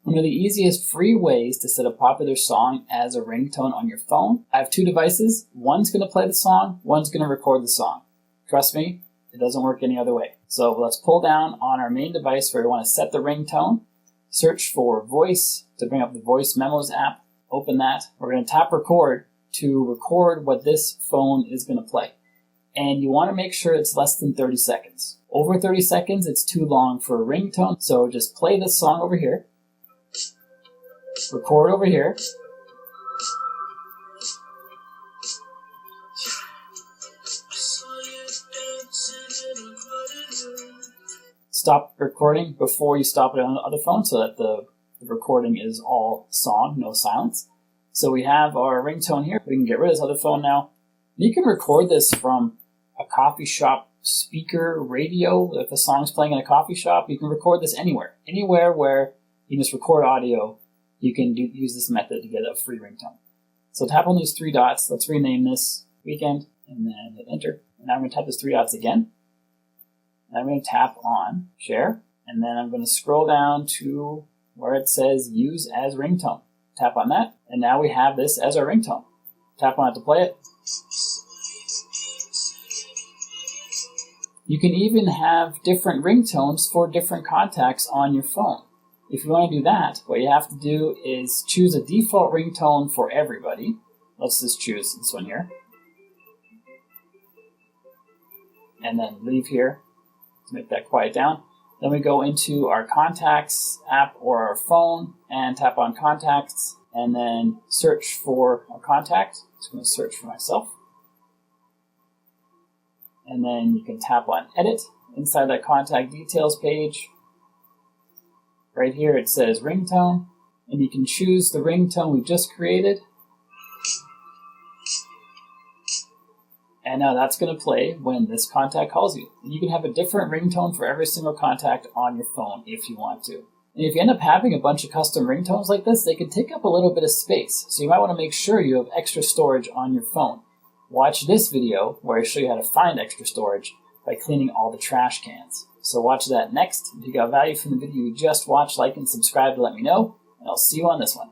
One of the easiest free ways to set a popular song as a ringtone on your phone. I have two devices. One's going to play the song, one's going to record the song. Trust me, it doesn't work any other way. So let's pull down on our main device where we want to set the ringtone. Search for voice to bring up the voice Memos app. Open that. We're going to tap record to record what this phone is going to play. And you want to make sure it's less than 30 seconds. Over 30 seconds, it's too long for a ringtone. So just play this song over here. Record over here. Stop recording before you stop it on the other phone so that the recording is all song, no silence. So we have our ringtone here. We can get rid of this other phone now. You can record this from a coffee shop speaker radio. If a song's playing in a coffee shop, you can record this anywhere. Anywhere where you can just record audio, you can use this method to get a free ringtone. So tap on these three dots. Let's rename this Weekend and then hit enter. And now I'm going to tap these three dots again. And I'm going to tap on Share. And then I'm going to scroll down to where it says Use as Ringtone. Tap on that. And now we have this as our ringtone. Tap on it to play it. You can even have different ringtones for different contacts on your phone. If you want to do that, what you have to do is choose a default ringtone for everybody. Let's just choose this one here. And then leave here to make that quiet down. Then we go into our Contacts app or our phone and tap on Contacts and then search for a contact. Just going to search for myself. And then you can tap on Edit inside that contact details page. Right here it says ringtone, and you can choose the ringtone we just created. And now that's going to play when this contact calls you. And you can have a different ringtone for every single contact on your phone if you want to. And if you end up having a bunch of custom ringtones like this, they can take up a little bit of space. So you might want to make sure you have extra storage on your phone. Watch this video where I show you how to find extra storage by cleaning all the trash cans. So watch that next. If you got value from the video you just watched, like and subscribe to let me know, and I'll see you on this one.